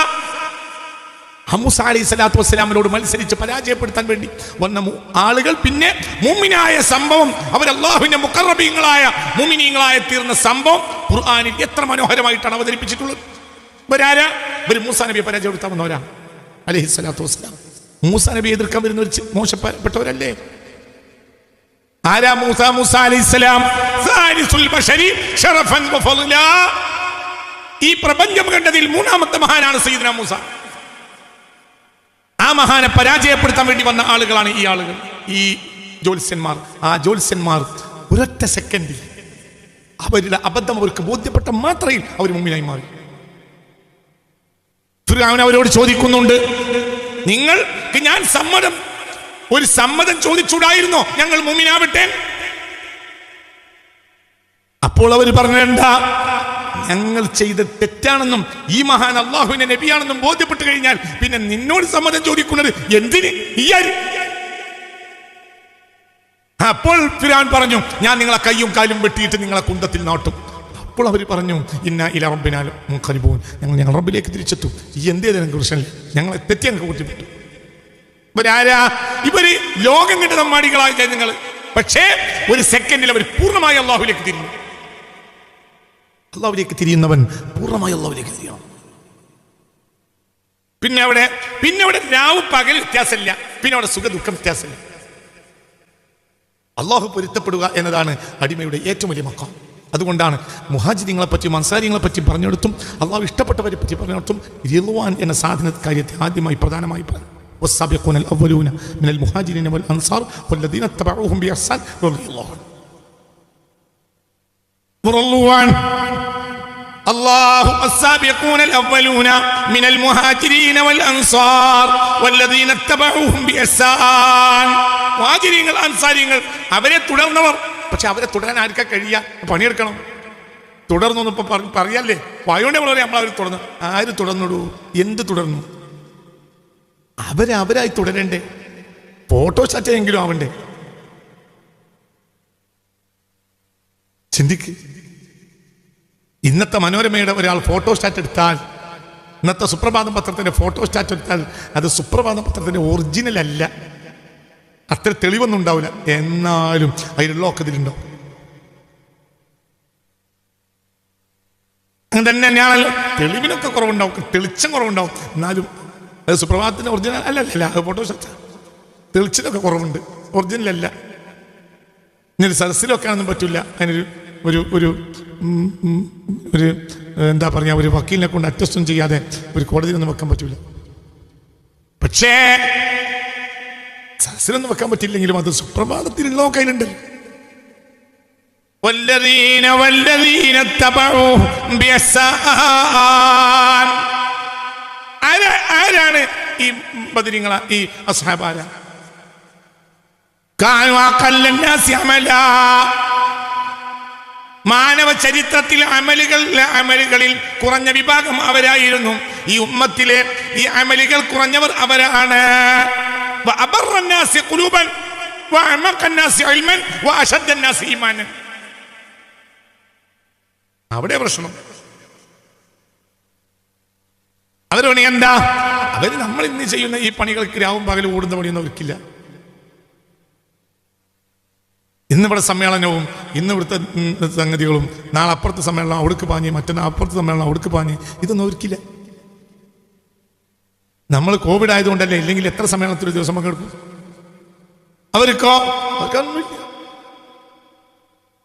മൂസ അലൈഹിസ്സലാത്തു വസ്സലാമിനോട് മത്സരിച്ച് പരാജയപ്പെടുത്താൻ വേണ്ടി വന്ന ആളുകൾ പിന്നെ മുഅ്മിനായ സംഭവം, അവർ അല്ലാഹുവിന്റെ മുഖറബീങ്ങളായ മുഅ്മിനീങ്ങളായ തീർന്ന സംഭവം ഖുർആനിൽ എത്ര മനോഹരമായിട്ടാണ് അവതരിപ്പിച്ചിട്ടുള്ളത്. ഇവരാരാ? ഇവർ മൂസ നബിയെ പരാജയപ്പെടുത്താൻ വന്നവരാ അലൈഹിസ്സലാത്തു വസ്സലാം. മൂസ നബിയെ എതിർക്കാൻ വരുന്നവർ മോശപ്പെട്ടവരല്ലേ? ആരാ മൂസ അലൈഹിസ്സലാം? സാരിസുൽ ബശരി ശറഫൻ വഫളലാ. ഈ പ്രപഞ്ചം കണ്ടതിൽ മൂന്നാമത്തെ മഹാനാണ് സയ്യിദുനാ മൂസ. ആ മഹാനെ പരാജയപ്പെടുത്താൻ വേണ്ടി വന്ന ആളുകളാണ് ഈ ആളുകൾ, ഈ ജ്യോത്സ്യന്മാർ. ആ ജ്യോത്സ്യന്മാർ ഒരൊറ്റ സെക്കൻഡിൽ അവരുടെ അബദ്ധം അവർക്ക് ബോധ്യപ്പെട്ട മാത്രയിൽ അവർ മുമ്പിലായി മാറി. ഫിർഔൻ അവരോട് ചോദിക്കുന്നുണ്ട്, നിങ്ങൾക്ക് ഞാൻ ഒരു സമ്മതം ചോദിച്ചൂടായിരുന്നോ ഞങ്ങൾ മുഅ്മിനാവട്ടെ? അപ്പോൾ അവർ പറഞ്ഞ ഞങ്ങൾ ചെയ്ത് തെറ്റാണെന്നും ഈ മഹാൻ അള്ളാഹുവിന്റെ നബിയാണെന്നും ബോധ്യപ്പെട്ടു കഴിഞ്ഞാൽ പിന്നെ നിന്നോട് സമ്മതം ചോദിക്കുന്നത് എന്തിന്? അപ്പോൾ ഫിർഔൻ പറഞ്ഞു, ഞാൻ നിങ്ങളെ കയ്യും കാലും വെട്ടിയിട്ട് നിങ്ങളെ കുന്തത്തിൽ നാട്ടും. അപ്പോൾ അവർ പറഞ്ഞു ഇന്ന ഇലാ റബ്ബിനാ മുൻഖലിബൂൻ, ഞങ്ങൾ റബ്ബിലേക്ക് തിരിച്ചെത്തും. ഈ എന്തേ ഞങ്ങൾക്ക് പ്രശ്നമില്ല, ഞങ്ങളെ തെറ്റി ഞങ്ങൾക്ക് ബുദ്ധിമുട്ടു. ഇവരാരാ? ഇവര് ലോകം കണ്ട് നമ്മാടികളായി നിങ്ങൾ. പക്ഷേ ഒരു സെക്കൻഡിൽ അവർ പൂർണ്ണമായി അള്ളാഹുവിലേക്ക് തിരിഞ്ഞു. അള്ളാഹുവിലേക്ക് തിരിയുന്നവൻ പൂർണ്ണമായി അള്ളാഹുവിലേക്ക് തിരിയണം. പിന്നെ അവിടെ രാവ് പകൽ വ്യത്യാസമില്ല, പിന്നെ അവിടെ സുഖ ദുഃഖം വ്യത്യാസമില്ല. അള്ളാഹു പൊരുത്തപ്പെടുക എന്നതാണ് അടിമയുടെ ഏറ്റവും വലിയ മഖാം. അതുകൊണ്ടാണ് മുഹാജിരിങ്ങളെ പറ്റിയും അൻസാരികളെ പറ്റി പറഞ്ഞെടുത്തും അള്ളാഹു ഇഷ്ടപ്പെട്ടവരെ പറ്റി പറഞ്ഞെടുത്തും റിദ്വാൻ എന്ന സാധന കാര്യത്തെ ആദ്യമായി പ്രധാനമായി പറഞ്ഞു. والسابقون الأولون من المهاجرين والأنصار والذين اتبعوهم بإحسان رضي الله عنهم. الله السابقون الأولون من المهاجرين والأنصار والذين اتبعوهم بإحسان. മുഹാജിരീങ്ങൾ അൻസാരികൾ അവരെ തുടർന്നവർ. പക്ഷെ അവരെ തുടരാൻ ആർക്കാ കഴിയുക? പണിയെടുക്കണം. തുടർന്നൊന്നും ഇപ്പൊ പറയല്ലേ, വായോണ്ട് നമ്മളവർ തുടർന്നു. ആര് തുടർന്നിടൂ? എന്ത് തുടർന്നു? അവരായി തുടരണ്ടേ? ഫോട്ടോ സ്റ്റാറ്റെങ്കിലും ആവണ്ടേ? ചിന്തിക്ക്. ഇന്നത്തെ മനോരമയുടെ ഒരാൾ ഫോട്ടോ സ്റ്റാറ്റ് എടുത്താൽ, ഇന്നത്തെ സുപ്രഭാതം പത്രത്തിന്റെ ഫോട്ടോ സ്റ്റാറ്റ് എടുത്താൽ അത് സുപ്രഭാതം പത്രത്തിന്റെ ഒറിജിനൽ അല്ല. അത്ര തെളിവൊന്നും ഉണ്ടാവില്ല. എന്നാലും അതിലുള്ള ഒക്കെ ഇതിലുണ്ടാവും. അങ്ങനെ തന്നെയാണല്ലോ. തെളിവിനൊക്കെ കുറവുണ്ടാവും, തെളിച്ചം കുറവുണ്ടാവും. എന്നാലും അത് സുപ്രഭാതത്തിന്റെ ഒറിജിനൽ അല്ലല്ല, അത് ഫോട്ടോ സ്റ്റാറ്റ്. തെളിച്ചിലൊക്കെ കുറവുണ്ട്, ഒറിജിനൽ അല്ല. ഇനി സദസ്സിലൊക്കെ ആണെന്നും പറ്റില്ല. അതിനൊരു ഒരു ഒരു ഒരു എന്താ പറയുക, ഒരു വക്കീലിനെ കൊണ്ട് അറ്റസ്റ്റും ചെയ്യാതെ ഒരു കോടതിയിലൊന്നും വെക്കാൻ പറ്റൂല. പക്ഷേ സദസ്സിലൊന്നും വെക്കാൻ പറ്റില്ലെങ്കിലും അത് സുപ്രഭാതത്തിലുള്ള കയ്യിലുണ്ട്. ആരാണ് ഈ ബദരീങ്ങളാ? ഈ അസ്ഹാബാര മാനവ ചരിത്രത്തിൽ അമലുകളിൽ കുറഞ്ഞ വിഭാഗം അവരായിരുന്നു. ഈ ഉമ്മത്തിലെ ഈ അമലുകൾ കുറഞ്ഞവർ അവരാണ്. അവിടെ പ്രശ്നം. അവര് പണി എന്താ? അവര് നമ്മൾ ഇന്ന് ചെയ്യുന്ന ഈ പണികൾക്ക് രാവും പകലും ഓടുന്ന പണിയൊന്നും അവർക്കില്ല. ഇന്നിവിടെ സമ്മേളനവും ഇന്നിവിടുത്തെ സംഗതികളും, നാളെ അപ്പുറത്തെ സമ്മേളനം അവിടേക്ക് പാഞ്ഞ്, മറ്റന്നാൾ അപ്പുറത്തെ സമ്മേളനം അവിടേക്ക് പാഞ്ഞ്, ഇതൊന്നും അവർക്കില്ല. നമ്മൾ കോവിഡ് ആയതുകൊണ്ടല്ലേ, ഇല്ലെങ്കിൽ എത്ര സമ്മേളനത്തിൽ ഒരു ദിവസം പങ്കെടുക്കും? അവർക്കോ? അവർക്കൊന്നുമില്ല.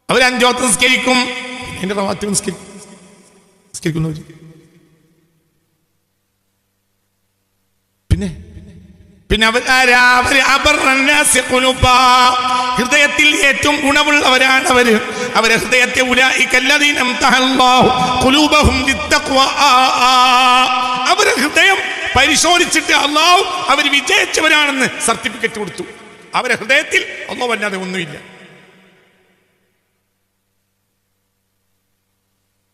അവർ 5 വക്ത് നിസ്കരിക്കും, എന്റെ റവാത്തിബ് നിസ്കരിക്കുന്നവർ. പിന്നെ ഹൃദയത്തിൽ ഏറ്റവും ഗുണമുള്ളവരാണ് അവരെ ഹൃദയത്തെ അവരെ ഹൃദയം പരിശോധിച്ചിട്ട് അല്ലാഹു അവർ വിജയിച്ചവരാണെന്ന് സർട്ടിഫിക്കറ്റ് കൊടുത്തു. അവരെ ഹൃദയത്തിൽ അല്ലാഹു അല്ലാതെ ഒന്നുമില്ല.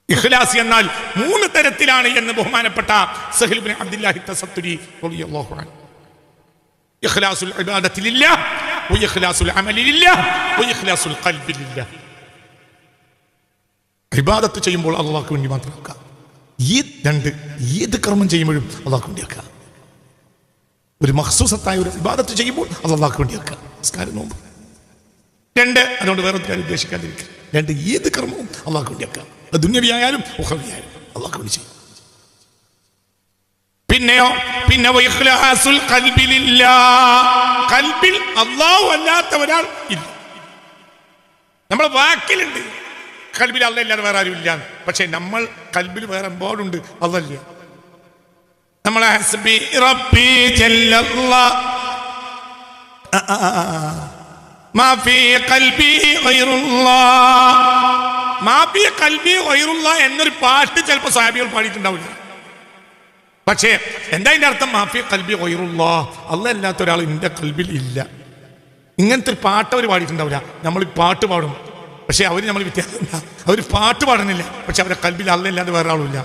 ഇഖ്ലാസ് എന്നാൽ 3 തരത്തിലാണ് എന്ന് ബഹുമാനപ്പെട്ട സഹൽ ഇബ്നു അബ്ദുല്ലാഹി തസത്തുരി റളിയല്ലാഹു അൻഹു. ഇഖ്ലാസുൽ ഇബാദത്തി ലില്ലാഹ് വ ഇഖ്ലാസുൽ അമലി ലില്ലാഹ് വ ഇഖ്ലാസുൽ ഖൽബി ലില്ലാഹ്. ഇബാദത്ത് ചെയ്യുമ്പോൾ അല്ലാഹുവിന് വേണ്ടി മാത്രം ആക്കുക. ഏത് കർമ്മം ചെയ്യുമ്പോഴും അല്ലാഹുവിന് വേണ്ടി ആക്കുക. ഒരു മഖ്സൂസത്തായ ഒരു ഇബാദത്ത് ചെയ്യുമ്പോൾ അല്ലാഹുവിന് വേണ്ടി ആക്കുക. നിസ്കാരം, നോമ്പ്. 2, അതുകൊണ്ട് വേറെ കാര്യം ഉദ്ദേശിക്കാതിരിക്കുക. 2, ഏത് കർമ്മവും അല്ലാഹുവിന് വേണ്ടി ആക്കുക. അത് ദുനിയവിയായാലും ഉഖവിയായാലും അല്ലാഹുവിന് വേണ്ടി ചെയ്യും. പിന്നെ ഇഖ്ലാസുൽ ഖൽബി ലില്ലാഹ്. ഖൽബിൽ അല്ലാഹു അല്ലാത്ത ഒരാൾ ഇല്ല. നമ്മളെ വാക്കിലുണ്ട് ഖൽബിൽ അല്ലാഹ് ഇല്ലാതെ വേറെ ആരും ഇല്ല. പക്ഷെ നമ്മൾ ഖൽബിൽ വേറെ എമ്പാടുണ്ട്, അതല്ല. നമ്മളെ ഹസ്ബി റബ്ബി ജല്ലല്ലാഹ് മാ ഫീ ഖൽബി ഗൈറുല്ലാഹ്. മാ ഫീ ഖൽബി ഗൈറുല്ലാഹ് എന്നൊരു പാട്ട് ചിലപ്പോൾ സഹാബികൾ പാടിയിട്ടുണ്ടാവില്ല. പക്ഷേ എന്താ അതിന്റെ അർത്ഥം? മാഫി ഖൽബി ഗൈറുല്ലാഹ്, അല്ലാഹ് അല്ലാത്ത ഒരാൾ എൻ്റെ ഖൽബിൽ ഇല്ല. ഇങ്ങനത്തെ ഒരു പാട്ട് അവർ പാടിയിട്ടുണ്ടാവില്ല. നമ്മൾ പാട്ട് പാടും, പക്ഷെ അവർ നമ്മൾ വ്യത്യാസം. അവർ പാട്ട് പാടുന്നില്ല, പക്ഷെ അവരുടെ ഖൽബിൽ അല്ലാഹ് ഇല്ലാതെ വേറെ ആളുമില്ല.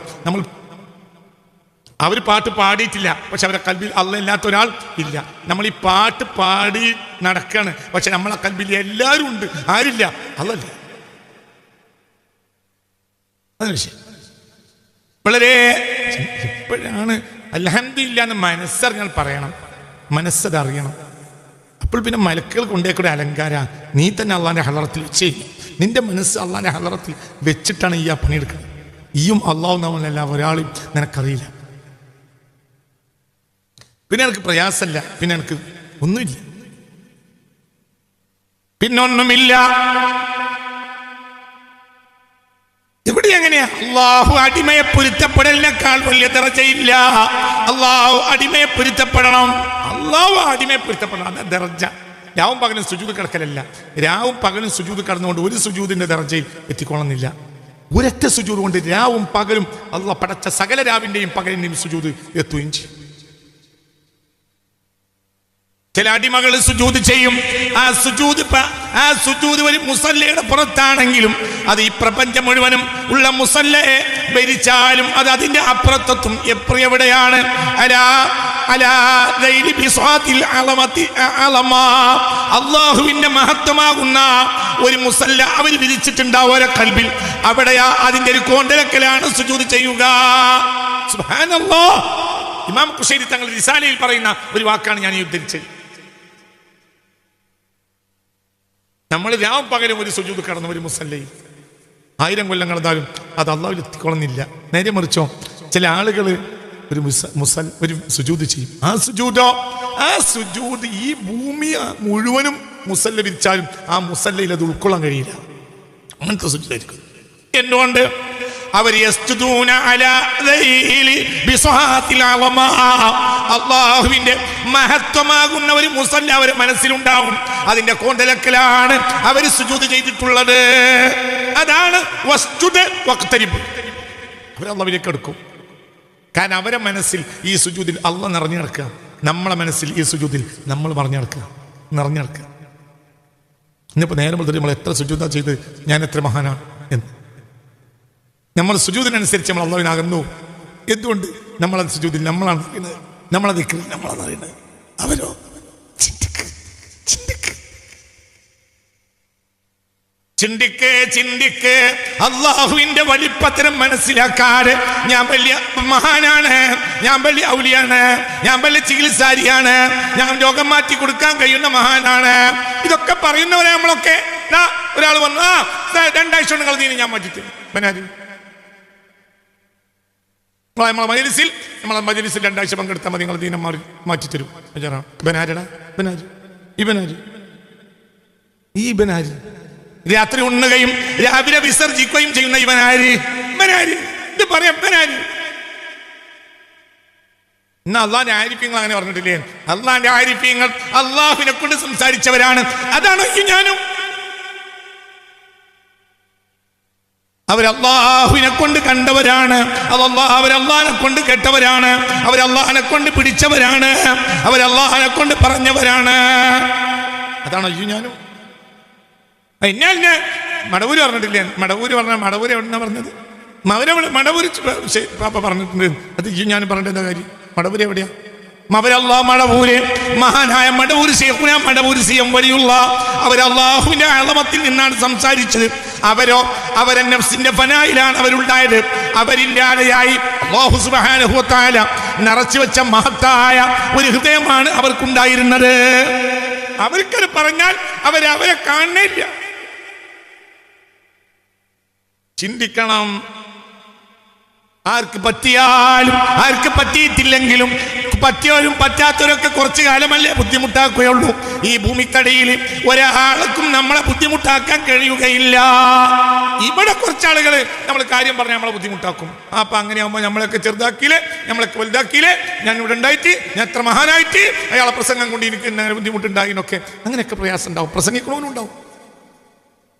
അവർ പാട്ട് പാടിയിട്ടില്ല, പക്ഷെ അവരുടെ ഖൽബിൽ അല്ലാഹ് ഇല്ലാത്ത ഒരാൾ ഇല്ല. നമ്മൾ ഈ പാട്ട് പാടി നടക്കാണ്, പക്ഷെ നമ്മളെ ഖൽബിൽ എല്ലാവരും ഉണ്ട്. ആരില്ല? അല്ലാഹ്. അത് വിഷയം. വളരെ എപ്പോഴാണ് അൽഹംദുലില്ലാ എന്ന് മനസ്സറിഞ്ഞാൽ പറയണം, മനസ്സതറിയണം. അപ്പോൾ പിന്നെ മലക്കുകൾ കൊണ്ടേക്കൂടെ അലങ്കാര, നീ തന്നെ അള്ളാന്റെ ഹളറത്തിൽ വെച്ച് നിന്റെ മനസ്സ് അള്ളാന്റെ ഹളറത്തിൽ വെച്ചിട്ടാണ് ഈ ആ പണിയെടുക്കുന്നത്. ഈയും അള്ളാഹു നമ്മളല്ല, ഒരാളും നിനക്കറിയില്ല. പിന്നെ എനിക്ക് പ്രയാസമല്ല, പിന്നെ എനിക്ക് ഒന്നുമില്ല, പിന്നൊന്നുമില്ല. ഇവിടെ എങ്ങനെയാ? അള്ളാഹു അടിമയെ പൊരുത്തപ്പെടലിനേക്കാൾ വലിയ ദറജയില്ല. അള്ളാഹു അടിമയെ പൊരുത്തപ്പെടണം, അള്ളാഹു അടിമയെ പൊരുത്തപ്പെടണം. അത് ദറജ. രാവും പകലും സുജൂദ് കിടക്കലല്ല, രാവും പകലും സുജൂദ് കിടന്നുകൊണ്ട് ഒരു സുജൂദിന്റെ ദറജയിൽ എത്തിക്കൊള്ളുന്നില്ല. ഒരൊറ്റ സുജൂദ് കൊണ്ട് രാവും പകലും അള്ളാഹ് പടച്ച സകല രാവിന്റെയും പകലിന്റെയും സുജൂദ് എത്തുകയും ചെയ്യും. ചില അടിമകൾ സുജൂദ് ചെയ്യും. ആ സുജൂദ് ഒരു മുസല്ലയുടെ പുറത്താണെങ്കിലും അത് ഈ പ്രപഞ്ചം മുഴുവനും ഉള്ള മുസല്ലയെ ഭരിച്ചാലും അത് അതിന്റെ അപ്പുറത്തെത്തും. എവിടെയാണ്? അള്ളാഹുവിന്റെ മഹത്വമാകുന്ന ഒരു മുസല്ല അവർ വിരിച്ചിട്ടുണ്ടാവും ഓരോ കൽബിൽ. അവിടെയാ അതിന്റെ ഒരു കോണ്ടലക്കലാണ് സുജൂദ് ചെയ്യുക. സുബ്ഹാനല്ലാഹ്. ഇമാം ഖുശൈരി തങ്ങൾ റിസാലയിൽ പറയുന്ന ഒരു വാക്കാണ് ഞാൻ ഈ ഉദ്ധരിച്ചത്. നമ്മൾ രാവും പകലും ഒരു സുജൂദ് കടന്നു ഒരു മുസല്ലയിൽ 1000 കൊല്ലം കടന്നാലും അത് അള്ളാഹുവിൽ എത്തിക്കൊള്ളുന്നില്ല. നേരെ മറിച്ചോ ചില ആളുകൾ ഒരു സുജൂദ് ചെയ്യും. ആ സുജൂദ് ഈ ഭൂമി മുഴുവനും മുസല്ല വിരിച്ചാലും ആ മുസല്ലയിൽ അത് ഉൾക്കൊള്ളാൻ കഴിയില്ല. അങ്ങനത്തെ സുജൂദായിരിക്കും. എന്തുകൊണ്ട്? അവർ അള്ളാഹുവിന്റെ മഹത്വമാകുന്ന ഒരു മുസല്ല അവരുടെ മനസ്സിലുണ്ടാവും. അതിന്റെ കോണ്ടലക്കലാണ് അവർ സുജൂദ് ചെയ്തിട്ടുള്ളത്. അതാണ് അവർ അള്ളാഹുവിലേക്ക് എടുക്കും. കാരണം അവരെ മനസ്സിൽ ഈ സുജൂദിൽ അള്ളാഹ് നിറഞ്ഞു നടക്കുക, നമ്മളെ മനസ്സിൽ ഈ സുജൂദിൽ നമ്മൾ നിറഞ്ഞു നടക്കുക. ഇന്നിപ്പോ നേരം മുതൽ നമ്മൾ എത്ര സുജൂദാ ചെയ്ത് ഞാൻ എത്ര മഹാനാണ് എന്ന് നമ്മൾ സുജൂദിനനുസരിച്ച് നമ്മൾ അള്ളാഹുവിനാകുന്നു. എന്തുകൊണ്ട്? നമ്മളത് സുജൂദിൽ നമ്മളാണ് അറിയുന്നത്, നമ്മളത് നമ്മളാണ് അറിയുന്നത്. അവരോ ചിന്തിക്ക് അള്ളാഹുവിന്റെ വലിപ്പത്തരം മനസ്സിലാക്കാതെ ഞാൻ വലിയ മഹാനാണ്, ഞാൻ വലിയ ഔലിയാണ്, ഞാൻ വലിയ ചികിത്സാരിയാണ്, ഞാൻ രോഗം മാറ്റി കൊടുക്കാൻ കഴിയുന്ന മഹാനാണ്, ഇതൊക്കെ പറയുന്നവരെ നമ്മളൊക്കെ. ഒരാൾ വന്നു 2 ആഴ്ച കൊണ്ട് കളഞ്ഞീന് ഞാൻ മാറ്റിട്ട് ബനാരി നമ്മളെ മജ്‌ലിസിൽ 2 ആഴ്ച പങ്കെടുത്താൽ മതി, നിങ്ങൾ ദീനം മാറ്റിത്തരും. ബനാരടാ ഈ ബനാരി രാത്രി ഉണ്ണുകയും രാവിലെ വിസർജിക്കുകയും ചെയ്യുന്ന ഇവനാര്? ഇത് പറയാം ബനാരി. ഇന്ന് അള്ളാന്റെ ആരിഫ്യങ്ങൾ അങ്ങനെ പറഞ്ഞിട്ടില്ലേ? അള്ളാന്റെ ആരിഫ്യങ്ങൾ അള്ളാഹുവിനെ കൊണ്ട് സംസാരിച്ചവരാണ്. അതാണ് ഞാനും. അവരല്ലാഹുവിനെ കൊണ്ട് കണ്ടവരാണ്, അവരല്ലാഹിനെ കൊണ്ട് കേട്ടവരാണ്, അവരല്ലാഹിനെ കൊണ്ട് പിടിച്ചവരാണ്, അവരല്ലാഹിനെ കൊണ്ട് പറഞ്ഞവരാണ്. അതാണ് ഞാനും. ഞാൻ മടവൂര് പറഞ്ഞിട്ടില്ലേ? മടവൂര് എവിടെന്നാ പറഞ്ഞത്? മടവൂര് പാപ്പ പറഞ്ഞിട്ടുണ്ട്. അത് ഞാൻ പറഞ്ഞിട്ട് എന്താ കാര്യം? മടവൂര് എവിടെയാ? മടവൂര് മഹാനായ മടവൂര് ശൈഖുനാ മടവൂര് സിയം വലിയുള്ള അവരല്ലാഹുവിന്റെ അളമത്തിൽ നിന്നാണ് സംസാരിച്ചത്. അവരെ നഫ്സിന്റെ ഫനായിലാണ് അവരുണ്ടായത്. അവരില്ലാതെയായി അല്ലാഹു സുബ്ഹാനഹു വ തആല നിറച്ചു വെച്ച മഹത്തായ ഒരു ഹൃദയമാണ് അവർക്കുണ്ടായിരുന്നത്. അവർക്കത് പറഞ്ഞാൽ അവരെ കാണുന്നില്ല. ചിന്തിക്കണം. ആർക്ക് പറ്റിയാലും ആർക്ക് പറ്റിയിട്ടില്ലെങ്കിലും പറ്റിയവരും പറ്റാത്തവരൊക്കെ കുറച്ചു കാലമല്ലേ ബുദ്ധിമുട്ടാക്കുകയുള്ളൂ. ഈ ഭൂമിക്കടിയിൽ ഒരാൾക്കും നമ്മളെ ബുദ്ധിമുട്ടാക്കാൻ കഴിയുകയില്ല. ഇവിടെ കുറച്ചാളുകൾ നമ്മൾ കാര്യം പറഞ്ഞാൽ നമ്മളെ ബുദ്ധിമുട്ടാക്കും. അപ്പൊ അങ്ങനെയാകുമ്പോൾ നമ്മളൊക്കെ ചെറുതാക്കിയില്ലേ, നമ്മളൊക്കെ വലുതാക്കിയില്ലേ, ഞാൻ ഇവിടെ ഉണ്ടായിട്ട്, ഞാൻ എത്ര മഹാനായിട്ട്, അയാളെ പ്രസംഗം കൊണ്ട് എനിക്ക് അങ്ങനെ ബുദ്ധിമുട്ടുണ്ടാകിനൊക്കെ അങ്ങനെയൊക്കെ പ്രയാസം ഉണ്ടാവും. പ്രസംഗിക്കണമെന്നുണ്ടാവും.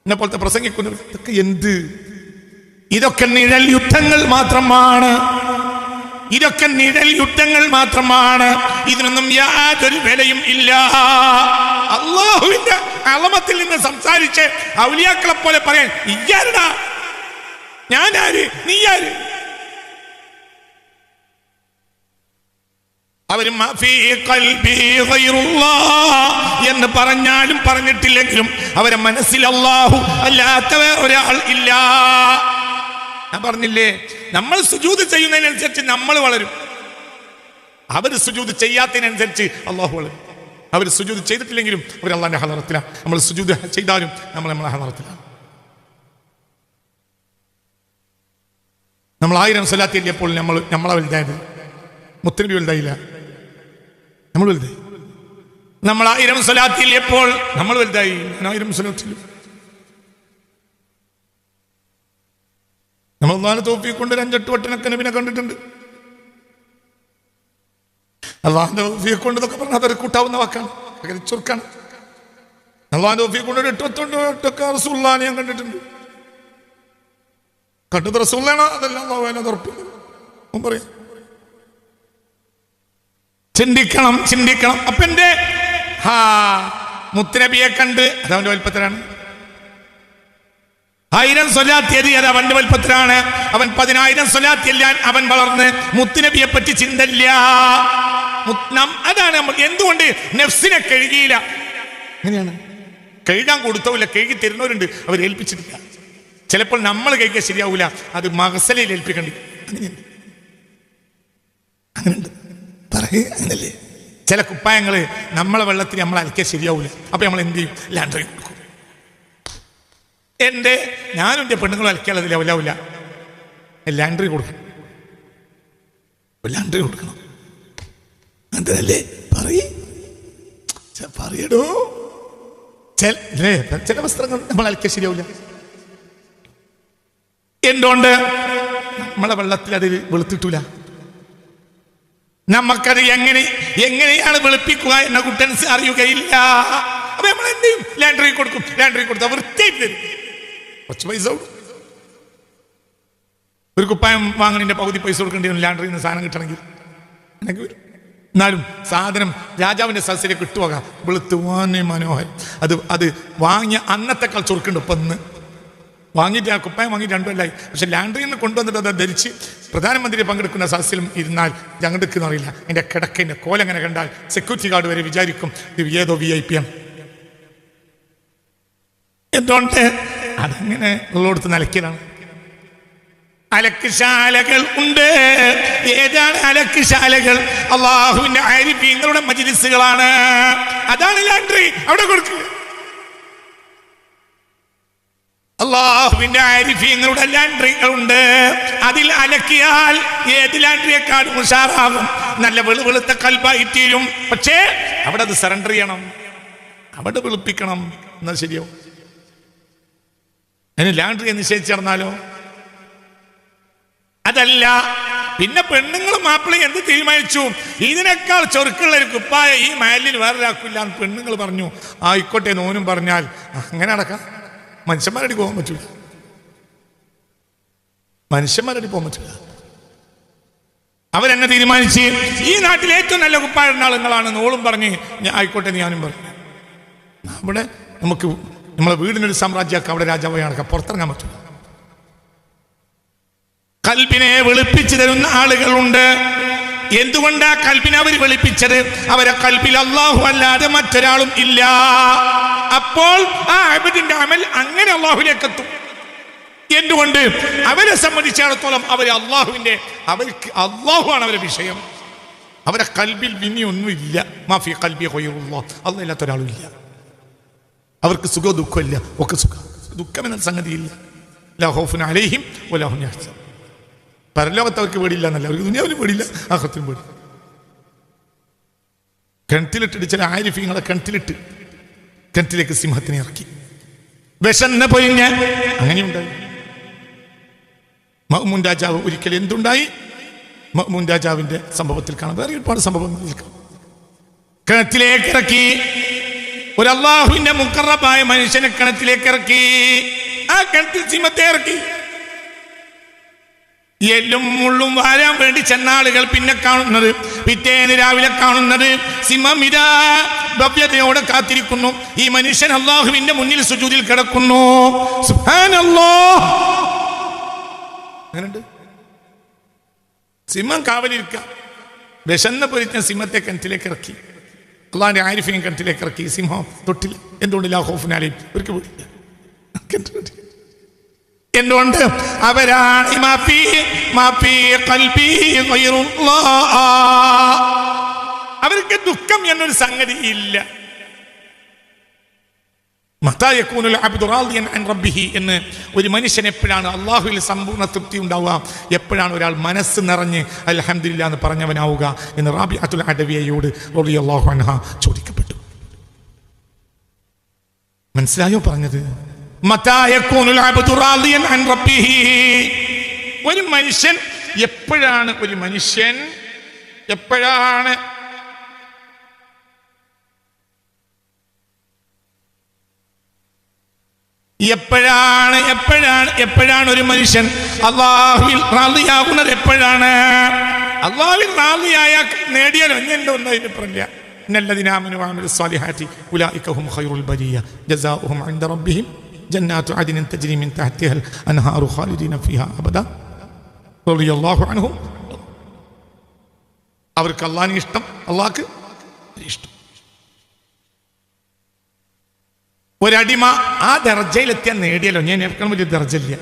എന്നെ പോലത്തെ പ്രസംഗിക്കുന്നവർ ഇതൊക്കെ എന്ത്? ഇതൊക്കെ നിഴൽ യുദ്ധങ്ങൾ മാത്രമാണ്. ഇതിനൊന്നും യാതൊരു വിലയും ഇല്ല. അള്ളാഹുവിന്റെ അളമത്തിൽ നിന്ന് സംസാരിച്ച് ഔലിയാക്കളെ പോലെ പറയാൻ ഇയാരുടാ, ഞാനാര്, നീയാര്? അവർ എന്ന് പറഞ്ഞാലും പറഞ്ഞിട്ടില്ലെങ്കിലും അവരെ മനസ്സിൽ അല്ലാഹു അല്ലാത്ത ഒരാൾ ഇല്ല. ഞാൻ പറഞ്ഞില്ലേ, നമ്മൾ സുജൂദ് ചെയ്യുന്നതിനനുസരിച്ച് നമ്മൾ വളരും. അവർ സുജൂദ് ചെയ്യാത്തതിനനുസരിച്ച് അള്ളാഹു വളരും. അവർ സുജൂദ് ചെയ്തിട്ടില്ലെങ്കിലും അവർ അള്ളാഹിന്റെ ഹളറത്തിലാണ്. നമ്മൾ സുജൂദ് ചെയ്താലും നമ്മൾ നമ്മളെ ഹളറത്തിലാണ്. നമ്മൾ 1000 സ്വലാത്ത് ചൊല്ലിയപ്പോൾ നമ്മളെ വലുതായത്, മുത്തനബി വലുതായില്ല, നമ്മൾ വലുതായി. നമ്മൾ 1000 സ്വലാത്ത് ചൊല്ലിയപ്പോൾ നമ്മൾ വലുതായി. 1000 സ്വലാത്ത് ചൊല്ലും. നമ്മൾ അള്ളാഹിനെ തൗഫീഖ് കൊണ്ട് 5-8 വട്ടനൊക്കെ നബിനെ കണ്ടിട്ടുണ്ട്. അള്ളാഹിന്റെ തൗഫീഖ് കൊണ്ട് എന്നൊക്കെ പറഞ്ഞാൽ അതൊരു കൂട്ടാവുന്ന വാക്കാണ്, ചുരുക്കാണ്. അള്ളാഹിന്റെ തൗഫീഖ് കൊണ്ട് 8-9 റസൂലുള്ളാഹിനെ ഞാൻ കണ്ടിട്ടുണ്ട്. കണ്ടത് റസൂലാണ്, അതെല്ലാം അള്ളാഹു ഉറപ്പ് പറയാം. ചിന്തിക്കണം. അപ്പൊ എന്റെ മുത്തുനബിയെ കണ്ട് അത് അവന്റെ വലിപ്പത്തിലാണ്. 1000 സ്വലാത്ത് എഴുതി അത് അവന്റെ വലിപ്പത്തിലാണ്. അവൻ 10,000 സ്വലാത്ത് ചെല്ലാൻ അവൻ വളർന്ന് മുത്തുനബിയെ പറ്റി ചിന്തയില്ല. അതാണ് നമ്മൾ എന്തുകൊണ്ട് നഫ്സിനെ കഴുകിയില്ല. അങ്ങനെയാണ്, കഴുകാൻ കൊടുത്തവില്ല, കഴുകി തരുന്നവരുണ്ട്, അവർ ഏൽപ്പിച്ചിട്ടില്ല. ചിലപ്പോൾ നമ്മൾ കഴുകിയാൽ ശരിയാവൂല, അത് മഹസലയിൽ ഏൽപ്പിക്കണ്ടി. അങ്ങനെയുണ്ട്, അങ്ങനല്ലേ. ചില കുപ്പായങ്ങൾ നമ്മളെ വെള്ളത്തിൽ നമ്മൾ അലക്കിയാൽ ശരിയാവൂല, അപ്പൊ നമ്മൾ എന്ത് ചെയ്യും? ലാൻഡറി കൊടുക്കും. ഞാനും എൻ്റെ പെണ്ണുങ്ങളും അലക്കാതില്ല, വല്ലാവില്ല, ലാൻഡറി കൊടുക്കണം. ലാൻഡറി കൊടുക്കണം. എന്തല്ലേ പറയടോ. ചില വസ്ത്രങ്ങൾ നമ്മൾ അലക്കിയാൽ ശരിയാവില്ല. എന്തുകൊണ്ട്? നമ്മളെ വെള്ളത്തിൽ അത് വെളുത്തിട്ടൂല. നമുക്കത് എങ്ങനെയാണ് വെളുപ്പിക്കുക എന്ന കുട്ടൻസ് അറിയുകയില്ല. അപ്പൊ നമ്മൾ എന്ത് ചെയ്യും? ലാൻഡറി കൊടുക്കും. ലാൻഡറി കൊടുത്താൽ വൃത്തിയായിട്ട് തരും. കുറച്ച് പൈസ ഒരു കുപ്പായം വാങ്ങണതിന്റെ പകുതി പൈസ കൊടുക്കേണ്ടി വരും ലാൻഡറിയിൽ നിന്ന് സാധനം കിട്ടണമെങ്കിൽ. എനിക്ക് വരും. എന്നാലും സാധനം രാജാവിന്റെ സദസ്സിലേക്ക് ഇട്ടുപോകാം. വെളുത്ത് മനോഹരം. അത് വാങ്ങിയ അന്നത്തെക്കാൾ ചുരുക്കുണ്ട്. ഇപ്പം ഇന്ന് വാങ്ങിയിട്ട് ആ കുപ്പായം വാങ്ങിയിട്ട് 2 കൊല്ലമായി. പക്ഷെ ലാൻഡറിയിൽ നിന്ന് കൊണ്ടുവന്നിട്ട് അത് ധരിച്ച് പ്രധാനമന്ത്രി പങ്കെടുക്കുന്ന സദസ്സിലും ഇരുന്നാൽ ഞങ്ങൾക്കെന്ന് അറിയില്ല, എൻ്റെ കിടക്കൻ്റെ കോലങ്ങനെ കണ്ടാൽ സെക്യൂരിറ്റി ഗാർഡ് വരെ വിചാരിക്കും ഇത് ഏതോ VIP ആണ്. എന്തുകൊണ്ട്? അതങ്ങനെ ഉള്ളടത്ത് നിലയ്ക്കലാണ്. അലക്കുശാലകൾ ഉണ്ട്. ഏതാണ് അലക്കുശാലകൾ? അള്ളാഹുവിന്റെ ആരിഫീങ്ങളുടെ മജ്‌ലിസുകളാണ്. അതാണ് ലാൻഡറി. അവിടെ കൊടുക്കുക. അള്ളാഹുവിന്റെ ആരിഫീങ്ങളുടെ ലാൻഡറികളുണ്ട്. അതിൽ അലക്കിയാൽ ഏത് ലാൻഡറിയെക്കാളും ഉഷാറാകും, നല്ല വെളുത്ത കൽബായി തീരും. പക്ഷേ അവിടെ അത് സറണ്ടർ ചെയ്യണം, അവിടെ വെളുപ്പിക്കണം, എന്നാൽ ശരിയാവും. അതിന് ലാൻഡറിയെ നിശ്ചയിച്ച് നടന്നാലോ? അതല്ല. പിന്നെ പെണ്ണുങ്ങളും മാപ്പിളയും എന്ത് തീരുമാനിച്ചു? ഇതിനേക്കാൾ ചൊറുക്കുള്ള ഒരു കുപ്പായ ഈ മഹലിൽ വേറൊരാക്കില്ല എന്ന് പെണ്ണുങ്ങൾ പറഞ്ഞു. ആയിക്കോട്ടെ നോനും പറഞ്ഞാൽ അങ്ങനെ നടക്കാം. മനുഷ്യന്മാരടി പോകാൻ പറ്റൂല. അവരെന്നെ തീരുമാനിച്ച് ഈ നാട്ടിൽ ഏറ്റവും നല്ല കുപ്പായ ആളുകളാണ് നോളും പറഞ്ഞ് ആയിക്കോട്ടെ ഞാനും പറഞ്ഞു. അവിടെ നമുക്ക് നമ്മളെ വീടിനൊരു സാമ്രാജ്യമൊക്കെ അവിടെ രാജാവായി നടക്കാം, പുറത്തിറങ്ങാൻ പറ്റില്ല. കൽബിനെ വെളുപ്പിച്ചു തരുന്ന ആളുകളുണ്ട്. എന്തുകൊണ്ടാ കൽബിനെ അവർ വെളുപ്പിച്ചത്? അവരെ കൽബിൽ അല്ലാഹു അല്ലാതെ മറ്റൊരാളും ഇല്ല. അപ്പോൾ ആ അബ്ദിന്റെ അമൽ അങ്ങനെ അല്ലാഹുവിലേക്ക് എത്തും. എന്തുകൊണ്ട്? അവരെ സംബന്ധിച്ചിടത്തോളം അവർക്ക് അല്ലാഹുവാണ് അവരുടെ വിഷയം. അവരെ കൽബിൽ പിന്നെ ഒന്നുമില്ല. മാഫി കൽബി ഖൈറുല്ലാഹ്, അല്ലാഹു ഇല്ലാത്ത ഒരാളും ഇല്ല. അവർക്ക് സുഖവും ദുഃഖവും ഇല്ല, ഒക്കെ സുഖം. ദുഃഖം എന്ന സംഗതിയില്ല. ലാ ഖൗഫുൻ അലൈഹിം വലാ ഹും യഹ്സനൂൻ. പരലോകത്ത് അവർക്ക് പേടിയില്ല എന്നല്ല, അവർക്ക് ദുനിയാവിലും പേടിയില്ല, ആഖിറത്തിലും പേടി. കിണറ്റിലിട്ടിട്ട് ചില ആരിഫീങ്ങളെ കിണറ്റിലേക്ക് സിംഹത്തിനെ ഇറക്കി വിശന്ന് പൊരിഞ്ഞ് അങ്ങനെയുണ്ടായി. മഅ്മൂൻ രാജാവ് ഒരിക്കൽ എന്തുണ്ടായി? മഅ്മൂൻ രാജാവിന്റെ സംഭവത്തിൽ കാണാം, വേറെ ഒരുപാട് സംഭവങ്ങൾ. കിണറ്റിലേക്ക് ഇറക്കി ഒരു അല്ലാഹുവിന്റെ മുഖറബായ മനുഷ്യനെ കിണറ്റിലേക്ക് ഇറക്കി. ആ കിണറ്റിൽ സിംഹത്തെ ഇറക്കി. എല്ലും മുള്ളും വാരാൻ വേണ്ടി ചെന്നാളുകൾ പിന്നെ കാണുന്നത്, പിറ്റേന്ന് രാവിലെ കാണുന്നത് സിംഹം ഇതാ ഭവ്യതയോടെ കാത്തിരിക്കുന്നു. ഈ മനുഷ്യൻ അല്ലാഹുവിന്റെ മുന്നിൽ സുജൂദിൽ കിടക്കുന്നു. സുബ്ഹാനല്ലാഹ്. അങ്ങനെയുണ്ട്. സിംഹം കാവലിരിക്ക. വിശന്ന് പൊരിച്ച സിംഹത്തെ കിണറ്റിലേക്ക് ഇറക്കി. അള്ളാഹിന്റെ ആരിഫിനെ കിണറ്റിലേക്ക് ഇറക്കി. സിംഹം തൊട്ടില്ല. എന്തുകൊണ്ട്? ലാ ഖൗഫുൻ അലൈഹിം, അവർക്ക് എന്തുകൊണ്ട്? അവരാണ് അവർക്ക് ദുഃഖം എന്നൊരു സംഗതി ഇല്ല. എന്ന് ഒരു മനുഷ്യൻ എപ്പോഴാണ് അള്ളാഹുവിൽ സമ്പൂർണ്ണ തൃപ്തി ഉണ്ടാവുക, എപ്പോഴാണ് ഒരാൾ മനസ്സ് നിറഞ്ഞ് അൽഹംദുലില്ലാ എന്ന് പറഞ്ഞവനാവുക എന്ന് റാബിഅത്തുൽ അദവിയ്യയോട് റളിയല്ലാഹു അൻഹ ചോദിക്കപ്പെട്ടു. മനസ്സിലായോ പറഞ്ഞത്? ഒരു മനുഷ്യൻ എപ്പോഴാണ് ഒരു മനുഷ്യൻ അല്ലാഹുവിൽ റാളിയാകുന്നത്? എപ്പോഴാണ്? അല്ലാഹുവിൽ റാളിയായ നേടിയാലോ എന്നെ ഒന്നും അതിന് പറഞ്ഞില്ല. ഇന്നല്ലദീന ആമനു വഅമിലുസ് സ്വാലിഹാത്തി ഉലൈക ഹും ഖൈറുൽ ബരിയ ജസാഉഹും ഇൻദ റബ്ബിഹിം ജന്നാത്തു അദ്നിൻ തജ്രി മിൻ തഹ്തിഹൽ അൻഹാറു ഖാലിദീന ഫീഹാ അബദാ റളിയല്ലാഹു അൻഹും. അവർക്ക് അല്ലാഹുവിനെ ഇഷ്ടം, അല്ലാഹുക്ക് ഇഷ്ടം. ഒരടിമ ആ ദർജയിലെത്തിയാൽ നേടിയല്ലോ. ഞാൻ ഏറ്റവും വലിയ ദർജയില്ല.